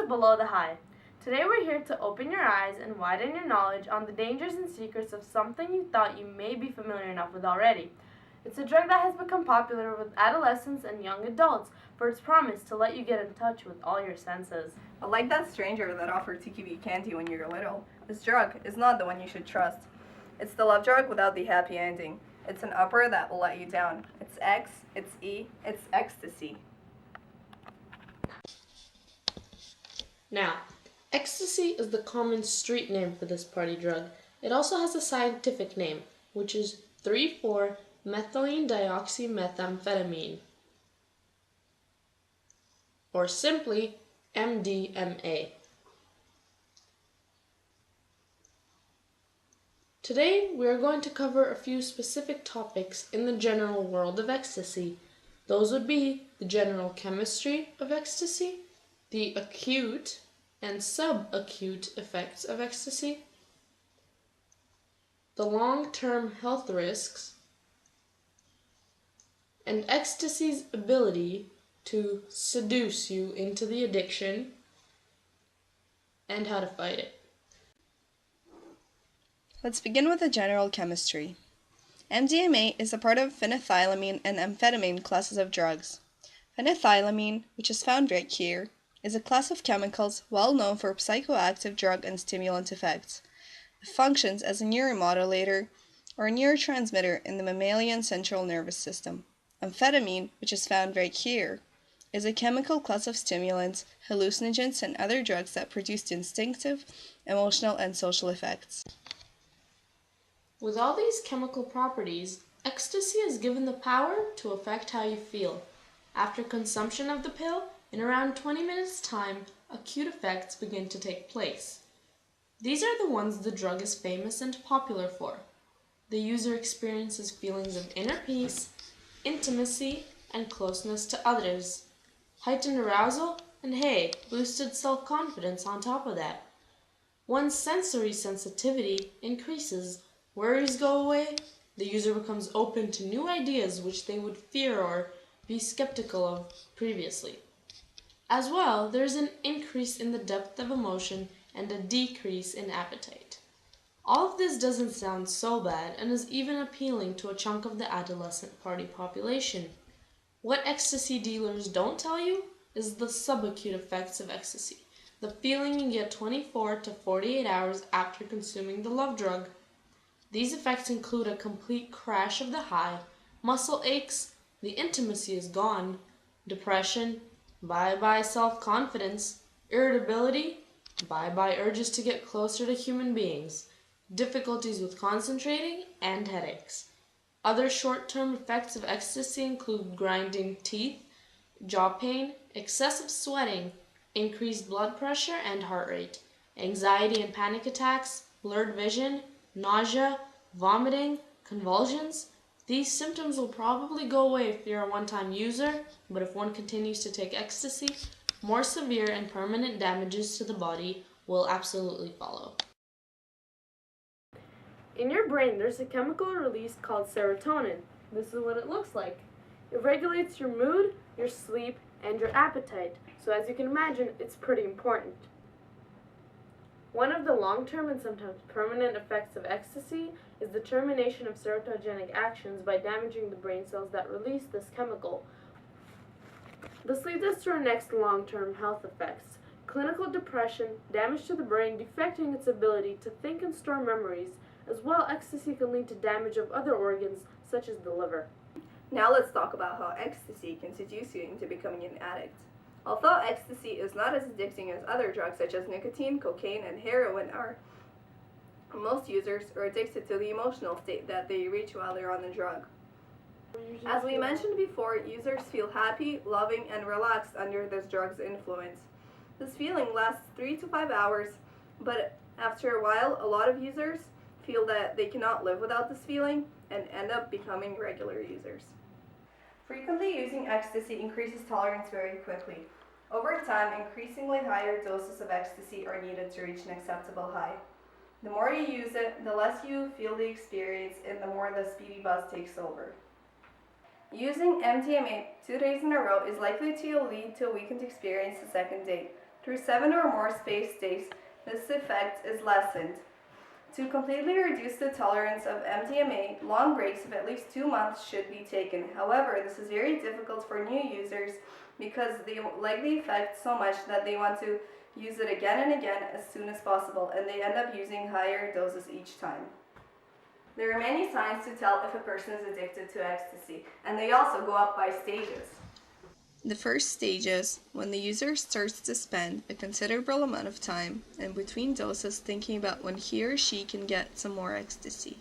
Below the High. Today we're here to open your eyes and widen your knowledge on the dangers and secrets of something you thought you may be familiar enough with already. It's a drug that has become popular with adolescents and young adults for its promise to let you get in touch with all your senses. But like that stranger that offered to give you candy when you were little, this drug is not the one you should trust. It's the love drug without the happy ending. It's an upper that will let you down. It's X, it's E, it's ecstasy. Now, ecstasy is the common street name for this party drug. It also has a scientific name, which is 3,4-methylene dioxymethamphetamine, or simply MDMA. Today, we are going to cover a few specific topics in the general world of ecstasy. Those would be the general chemistry of ecstasy, the acute and subacute effects of ecstasy, the long-term health risks, and ecstasy's ability to seduce you into the addiction, and how to fight it. Let's begin with the general chemistry. MDMA is a part of phenethylamine and amphetamine classes of drugs. Phenethylamine, which is found right here, is a class of chemicals well known for psychoactive drug and stimulant effects. It functions as a neuromodulator or a neurotransmitter in the mammalian central nervous system. Amphetamine, which is found right here, is a chemical class of stimulants, hallucinogens, and other drugs that produce instinctive, emotional, and social effects. With all these chemical properties, ecstasy is given the power to affect how you feel. After consumption of the pill, in around 20 minutes' time, acute effects begin to take place. These are the ones the drug is famous and popular for. The user experiences feelings of inner peace, intimacy, and closeness to others, heightened arousal, and boosted self-confidence on top of that. One's sensory sensitivity increases, worries go away, the user becomes open to new ideas which they would fear or be skeptical of previously. As well, there is an increase in the depth of emotion and a decrease in appetite. All of this doesn't sound so bad and is even appealing to a chunk of the adolescent party population. What ecstasy dealers don't tell you is the subacute effects of ecstasy, the feeling you get 24 to 48 hours after consuming the love drug. These effects include a complete crash of the high, muscle aches, the intimacy is gone, depression, bye-bye self-confidence, irritability, bye-bye urges to get closer to human beings, difficulties with concentrating, and headaches. Other short-term effects of ecstasy include grinding teeth, jaw pain, excessive sweating, increased blood pressure and heart rate, anxiety and panic attacks, blurred vision, nausea, vomiting, convulsions. These symptoms will probably go away if you're a one-time user, but if one continues to take ecstasy, more severe and permanent damages to the body will absolutely follow. In your brain, there's a chemical released called serotonin. This is what it looks like. It regulates your mood, your sleep, and your appetite, so as you can imagine, it's pretty important. One of the long-term and sometimes permanent effects of ecstasy is the termination of serotogenic actions by damaging the brain cells that release this chemical. This leads us to our next long-term health effects: clinical depression, damage to the brain, defecting its ability to think and store memories. As well, ecstasy can lead to damage of other organs, such as the liver. Now let's talk about how ecstasy can seduce you into becoming an addict. Although ecstasy is not as addicting as other drugs such as nicotine, cocaine, and heroin are, most users are addicted to the emotional state that they reach while they're on the drug. As we mentioned before, users feel happy, loving, and relaxed under this drug's influence. This feeling lasts 3 to 5 hours, but after a while, a lot of users feel that they cannot live without this feeling and end up becoming regular users. Frequently using ecstasy increases tolerance very quickly. Over time, increasingly higher doses of ecstasy are needed to reach an acceptable high. The more you use it, the less you feel the experience and the more the speedy buzz takes over. Using MDMA 2 days in a row is likely to lead to a weakened experience the second day. Through 7 or more space days, this effect is lessened. To completely reduce the tolerance of MDMA, long breaks of at least 2 months should be taken. However, this is very difficult for new users because they like the effect so much that they want to use it again and again as soon as possible, and they end up using higher doses each time. There are many signs to tell if a person is addicted to ecstasy, and they also go up by stages. The first stage is when the user starts to spend a considerable amount of time in between doses thinking about when he or she can get some more ecstasy.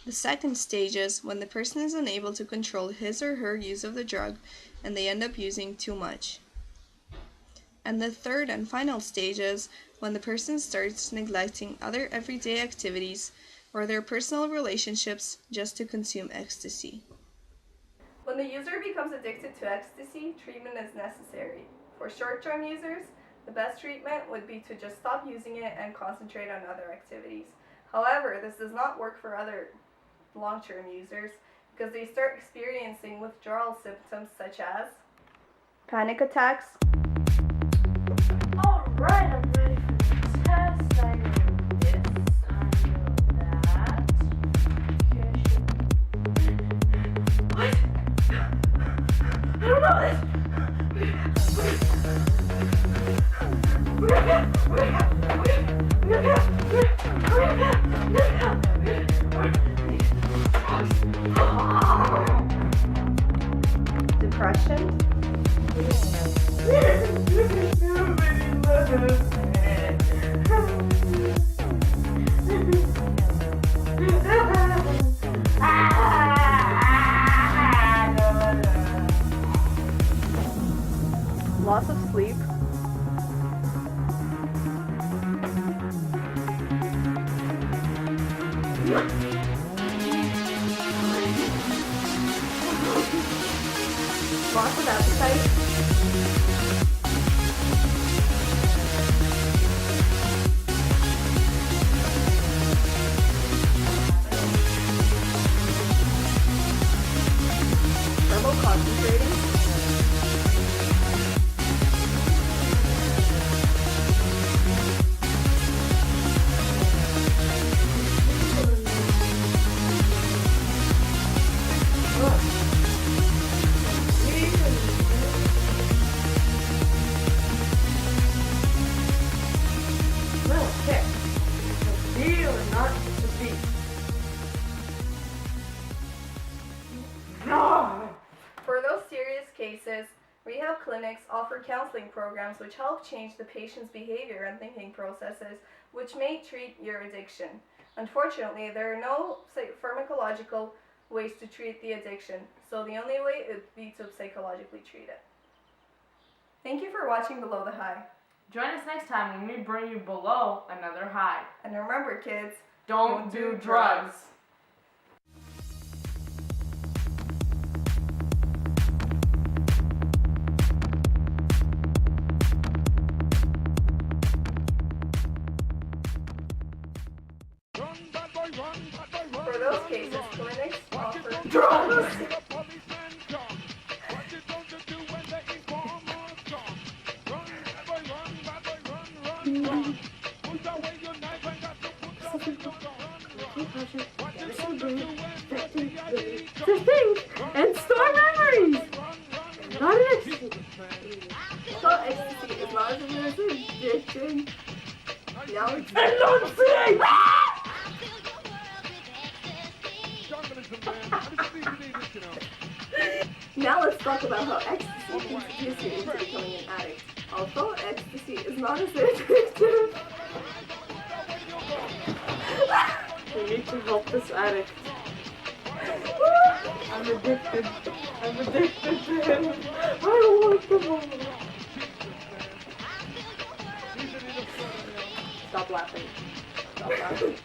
The second stage is when the person is unable to control his or her use of the drug and they end up using too much. And the third and final stage is when the person starts neglecting other everyday activities or their personal relationships just to consume ecstasy. When the user becomes addicted to ecstasy, treatment is necessary. For short-term users, the best treatment would be to just stop using it and concentrate on other activities. However, this does not work for other long-term users because they start experiencing withdrawal symptoms such as panic attacks. Alright, I'm ready for the test. I know this, I know that. What? I don't know this! Depression. Loss of sleep. Loss of appetite. Trouble concentrating. For those serious cases, rehab clinics offer counseling programs which help change the patient's behavior and thinking processes, which may treat your addiction. Unfortunately, there are no pharmacological ways to treat the addiction, so the only way would be to psychologically treat it. Thank you for watching Below the High. Join us next time when we bring you below another high. And remember, kids, Don't do drugs. For those cases, clinics offer Drugs! To think and store memories! Not an ecstasy. So ecstasy is not as an addiction. Now it's Enunciate! Now let's talk about how ecstasy can seduce you into becoming an addict. Although ecstasy is not as addictive, We need to help this addict. I'm addicted. I'm addicted to him. I don't want the moment. Stop laughing. Stop laughing.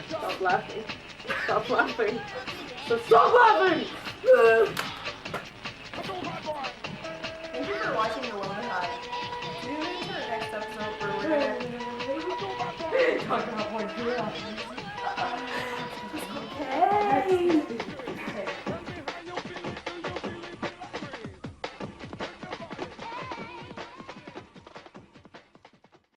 Stop laughing. Stop laughing. So stop laughing! thank you for watching The Lone High. Tune in to the next episode where we're gonna Talking about more drugs.